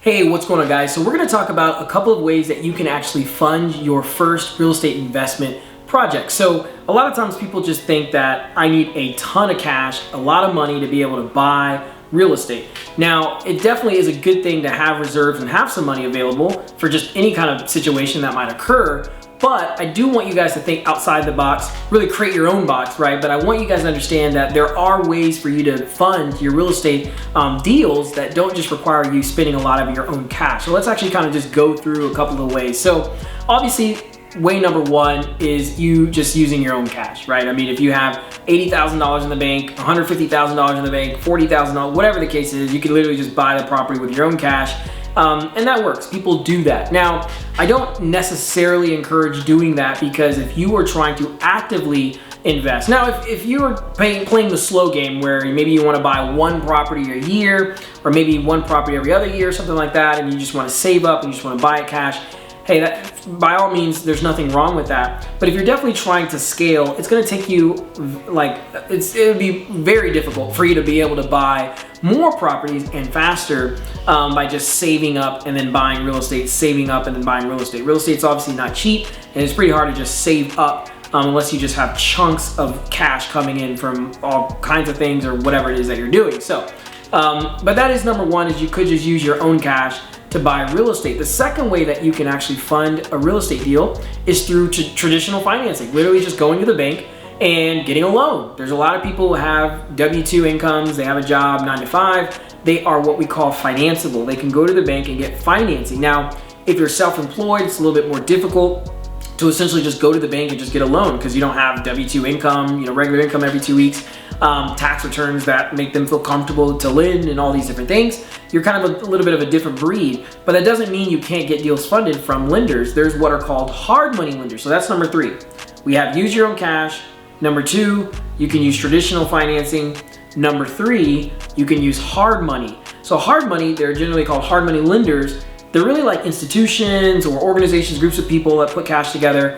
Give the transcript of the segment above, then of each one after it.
Hey, what's going on, guys? So we're going to talk about a couple of ways that you can actually fund your first real estate investment project. So a lot of times people just think that I need a ton of cash, a lot of money to be able to buy real estate. Now, it definitely is a good thing to have reserves and have some money available for just any kind of situation that might occur. But I do want you guys to think outside the box, really create your own box, right? But I want you guys to understand that there are ways for you to fund your real estate deals that don't just require you spending a lot of your own cash. So let's actually kind of just go through a couple of ways. So obviously, way number one is you just using your own cash, right? I mean, if you have $80,000 in the bank, $150,000 in the bank, $40,000, whatever the case is, you can literally just buy the property with your own cash. And that works. People do that. Now, I don't necessarily encourage doing that because if you are trying to actively invest, now if you are playing the slow game where maybe you want to buy one property a year or maybe one property every other year, something like that, and you just want to save up and you just want to buy it cash, hey, that, by all means, there's nothing wrong with that. But if you're definitely trying to scale, it's going to take you, it would be very difficult for you to be able to buy more properties and faster by just saving up and then buying real estate, saving up and then buying real estate. Real estate's obviously not cheap, and it's pretty hard to just save up unless you just have chunks of cash coming in from all kinds of things or whatever it is that you're doing. So, but that is number one, is you could just use your own cash to buy real estate. The second way that you can actually fund a real estate deal is through traditional financing, literally just going to the bank and getting a loan. There's a lot of people who have W-2 incomes, they have a job 9 to 5, they are what we call financeable. They can go to the bank and get financing. Now, if you're self-employed, it's a little bit more difficult to essentially just go to the bank and just get a loan because you don't have W-2 income, regular income every 2 weeks, tax returns that make them feel comfortable to lend and all these different things. You're kind of a little bit of a different breed, but that doesn't mean you can't get deals funded from lenders. There's what are called hard money lenders. So that's number three. We have use your own cash. Number two, you can use traditional financing. Number three, you can use hard money. So hard money, they're generally called hard money lenders. They're really like institutions or organizations, groups of people that put cash together.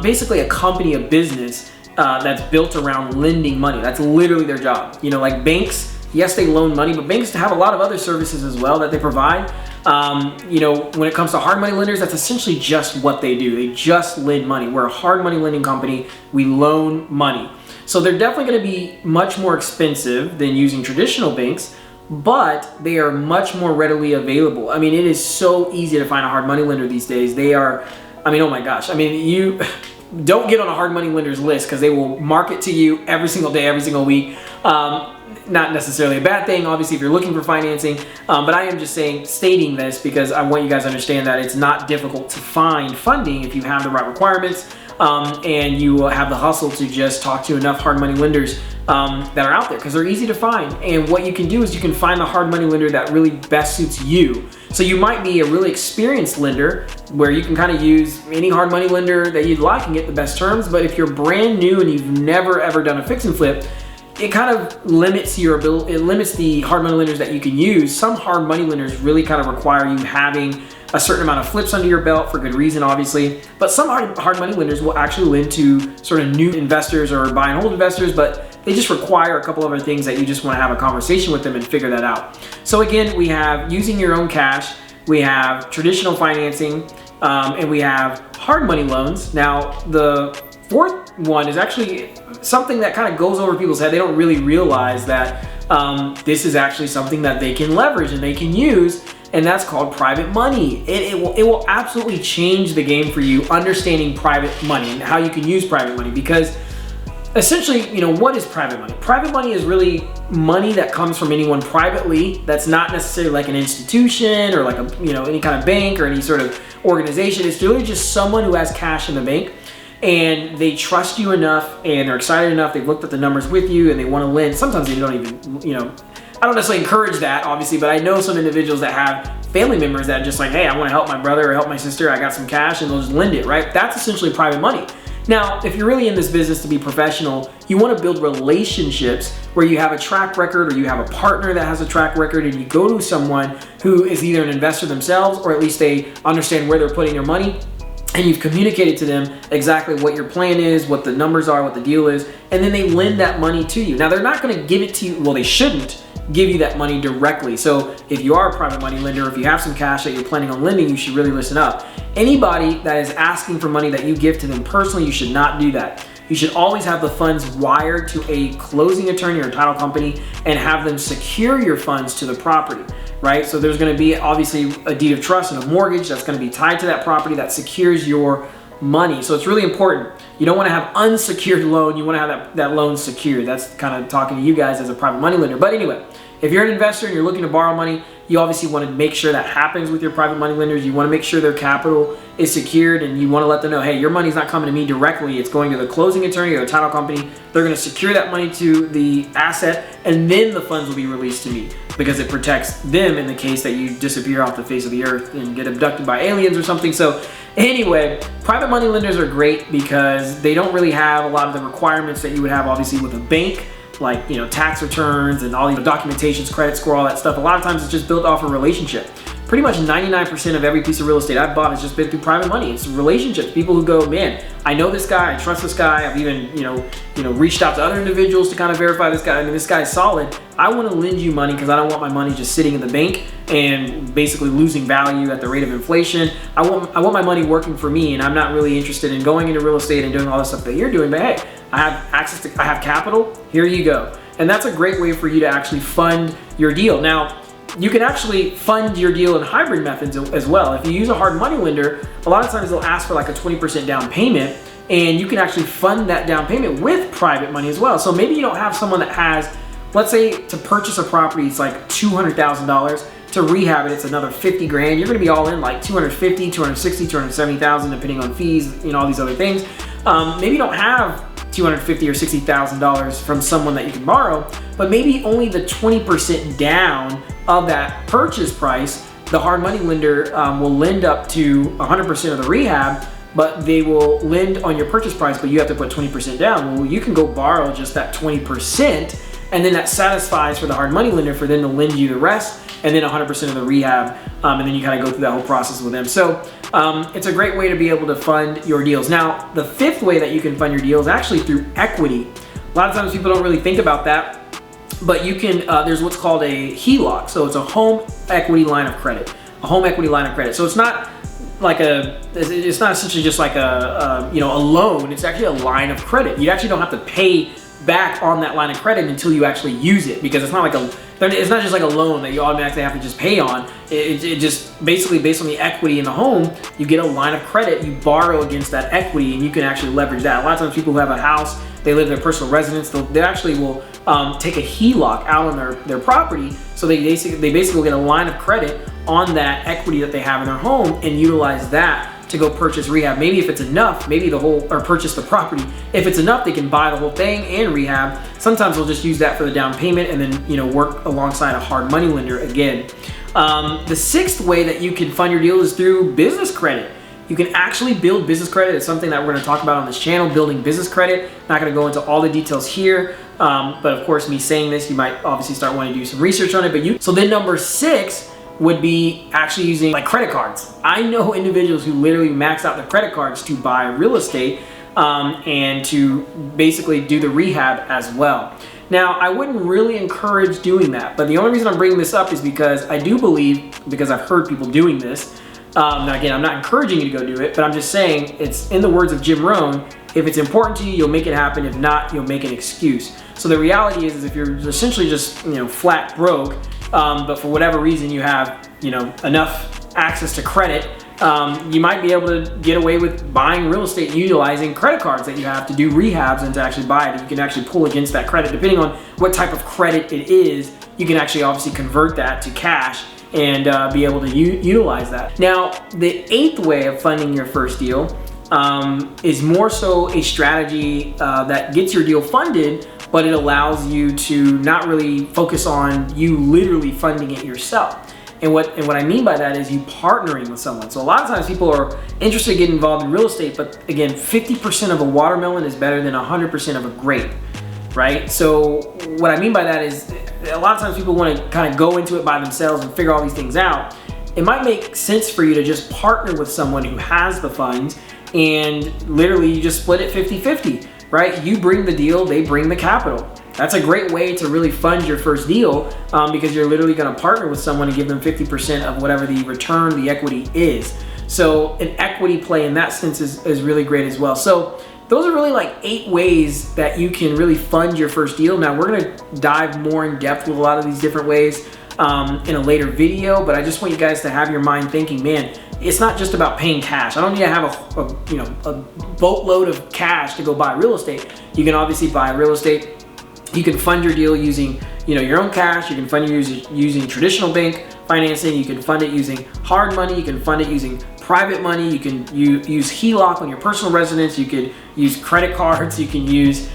Basically a company, a business that's built around lending money. That's literally their job. Like banks, yes, they loan money, but banks have a lot of other services as well that they provide. When it comes to hard money lenders, that's essentially just what they do. They just lend money. We're a hard money lending company. We loan money. So they're definitely going to be much more expensive than using traditional banks, but they are much more readily available. I mean, it is so easy to find a hard money lender these days. They are, oh my gosh. You don't get on a hard money lender's list because they will market to you every single day, every single week. Not necessarily a bad thing, obviously, if you're looking for financing, but I am just stating this because I want you guys to understand that it's not difficult to find funding if you have the right requirements and you have the hustle to just talk to enough hard money lenders that are out there, because they're easy to find. And what you can do is you can find the hard money lender that really best suits you. So you might be a really experienced lender where you can kind of use any hard money lender that you'd like and get the best terms. But if you're brand new and you've never ever done a fix and flip, it kind of limits your ability. It limits the hard money lenders that you can use. Some hard money lenders really kind of require you having a certain amount of flips under your belt for good reason, obviously. But some hard money lenders will actually lend to sort of new investors or buy and hold investors, but they just require a couple other things that you just want to have a conversation with them and figure that out. So again, we have using your own cash, we have traditional financing, and we have hard money loans. Now, the fourth one is actually something that kind of goes over people's head. They don't really realize that this is actually something that they can leverage and they can use, and that's called private money. It will absolutely change the game for you, understanding private money and how you can use private money. Because essentially, what is private money? Private money is really money that comes from anyone privately. That's not necessarily like an institution or like any kind of bank or any sort of organization. It's really just someone who has cash in the bank, and they trust you enough and they're excited enough, they've looked at the numbers with you and they want to lend. Sometimes they don't even, I don't necessarily encourage that, obviously, but I know some individuals that have family members that are just like, hey, I want to help my brother or help my sister, I got some cash, and they'll just lend it, right? That's essentially private money. Now, if you're really in this business to be professional, you want to build relationships where you have a track record or you have a partner that has a track record, and you go to someone who is either an investor themselves or at least they understand where they're putting their money, and you've communicated to them exactly what your plan is, what the numbers are, what the deal is, and then they lend that money to you. Now, they're not going to give it to you, well, they shouldn't give you that money directly. So if you are a private money lender, if you have some cash that you're planning on lending, you should really listen up. Anybody that is asking for money that you give to them personally, you should not do that. You should always have the funds wired to a closing attorney or title company and have them secure your funds to the property, right? So there's gonna be obviously a deed of trust and a mortgage that's gonna be tied to that property that secures your money. So it's really important. You don't wanna have unsecured loan, you wanna have that loan secured. That's kind of talking to you guys as a private money lender. But anyway, if you're an investor and you're looking to borrow money, you obviously want to make sure that happens with your private money lenders. You want to make sure their capital is secured, and you want to let them know, hey, your money's not coming to me directly. It's going to the closing attorney or the title company. They're going to secure that money to the asset, and then the funds will be released to me because it protects them in the case that you disappear off the face of the earth and get abducted by aliens or something. So anyway, private money lenders are great because they don't really have a lot of the requirements that you would have obviously with a bank, like, you know, tax returns and all these documentations, credit score, all that stuff. A lot of times it's just built off a relationship. Pretty much 99% of every piece of real estate I've bought has just been through private money. It's relationships. People who go, man, I know this guy, I trust this guy. I've even, you know, reached out to other individuals to kind of verify this guy. I mean, this guy's solid. I want to lend you money because I don't want my money just sitting in the bank and basically losing value at the rate of inflation. I want my money working for me, and I'm not really interested in going into real estate and doing all the stuff that you're doing. But hey, I have capital. Here you go. And that's a great way for you to actually fund your deal. Now, you can actually fund your deal in hybrid methods as well. If you use a hard money lender, a lot of times they'll ask for like a 20% down payment, and you can actually fund that down payment with private money as well. So maybe you don't have someone that has, let's say to purchase a property, it's like $200,000. To rehab it, it's another 50 grand. You're gonna be all in like 250, 260, 270,000, depending on fees, you know, all these other things. Maybe you don't have $250,000 or $60,000 from someone that you can borrow, but maybe only the 20% down of that purchase price, the hard money lender will lend up to 100% of the rehab, but they will lend on your purchase price, but you have to put 20% down. Well, you can go borrow just that 20%, and then that satisfies for the hard money lender for them to lend you the rest, and then 100% of the rehab, and then you kind of go through that whole process with them. So it's a great way to be able to fund your deals. Now, the fifth way that you can fund your deals is actually through equity. A lot of times people don't really think about that, but you can, there's what's called a HELOC. So it's a home equity line of credit, a home equity line of credit. So it's not like it's not essentially just like a loan. It's actually a line of credit. You actually don't have to pay back on that line of credit until you actually use it, because it's not just like a loan that you automatically have to just pay on. It just basically based on the equity in the home, you get a line of credit, you borrow against that equity, and you can actually leverage that. A lot of times people who have a house, they live in their personal residence, they actually will take a HELOC out on their property, so they basically will get a line of credit on that equity that they have in their home and utilize that to go purchase rehab. Maybe if it's enough, or purchase the property. If it's enough, they can buy the whole thing and rehab. Sometimes they'll just use that for the down payment and then, you know, work alongside a hard money lender again. The sixth way that you can fund your deal is through business credit. You can actually build business credit. It's something that we're going to talk about on this channel, building business credit. Not going to go into all the details here, but of course, me saying this, you might obviously start wanting to do some research on it. So then number 6 would be actually using like credit cards. I know individuals who literally max out their credit cards to buy real estate and to basically do the rehab as well. Now, I wouldn't really encourage doing that, but the only reason I'm bringing this up is because I do believe, because I've heard people doing this. Now again, I'm not encouraging you to go do it, but I'm just saying, it's in the words of Jim Rohn, if it's important to you, you'll make it happen. If not, you'll make an excuse. So the reality is if you're essentially just, you know, flat broke, but for whatever reason you have, you know, enough access to credit, you might be able to get away with buying real estate utilizing credit cards that you have to do rehabs and to actually buy it. You can actually pull against that credit. Depending on what type of credit it is, you can actually obviously convert that to cash and be able to utilize that. Now, the 8th way of funding your first deal is more so a strategy that gets your deal funded, but it allows you to not really focus on you literally funding it yourself. And what I mean by that is you partnering with someone. So a lot of times people are interested in getting involved in real estate, but again, 50% of a watermelon is better than 100% of a grape, right? So what I mean by that is a lot of times people want to kind of go into it by themselves and figure all these things out. It might make sense for you to just partner with someone who has the funds, and literally you just split it 50-50, right? You bring the deal, they bring the capital. that's a great way to really fund your first deal, because you're literally going to partner with someone and give them 50% of whatever the return, the equity is. So an equity play in that sense is really great as well. So those are really like 8 ways that you can really fund your first deal. Now we're going to dive more in depth with a lot of these different ways in a later video, but I just want you guys to have your mind thinking, man, it's not just about paying cash. I don't need to have a boatload of cash to go buy real estate. You can obviously buy real estate. You can fund your deal using your own cash. You can fund it using traditional bank financing. You can fund it using hard money. You can fund it using private money. You can use HELOC on your personal residence. You could use credit cards. You can use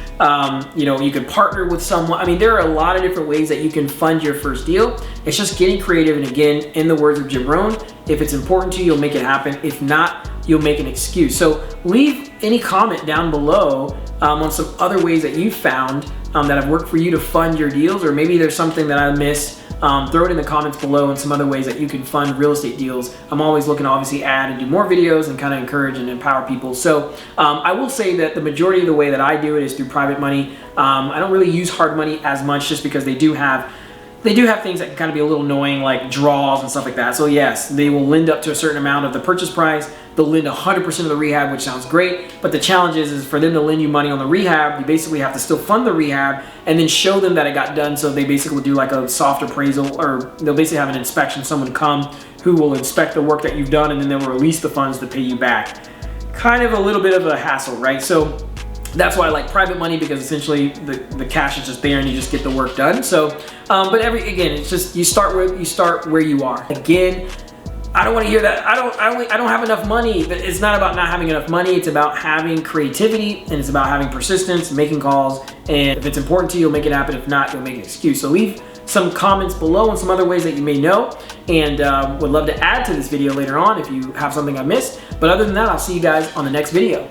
you can partner with someone. I mean, there are a lot of different ways that you can fund your first deal. It's just getting creative. And again, in the words of Jim Rohn, if it's important to you, you'll make it happen. If not, you'll make an excuse. So leave any comment down below on some other ways that you found that have worked for you to fund your deals, or maybe there's something that I missed. Throw it in the comments below and some other ways that you can fund real estate deals. I'm always looking to obviously add and do more videos and kind of encourage and empower people. So I will say that the majority of the way that I do it is through private money. I don't really use hard money as much, just because they do have things that can kind of be a little annoying, like draws and stuff like that. So yes, they will lend up to a certain amount of the purchase price. They'll lend 100% of the rehab, which sounds great. But the challenge is for them to lend you money on the rehab, you basically have to still fund the rehab and then show them that it got done. So they basically do like a soft appraisal, or they'll basically have an inspection, someone come who will inspect the work that you've done, and then they'll release the funds to pay you back. Kind of a little bit of a hassle, right? So that's why I like private money, because essentially the cash is just there and you just get the work done. So, but again, it's just you start where you are. Again, I don't want to hear that. I don't have enough money. But it's not about not having enough money. It's about having creativity, and it's about having persistence, making calls. And if it's important to you, you'll make it happen. If not, you'll make an excuse. So leave some comments below on some other ways that you may know, and would love to add to this video later on if you have something I missed. But other than that, I'll see you guys on the next video.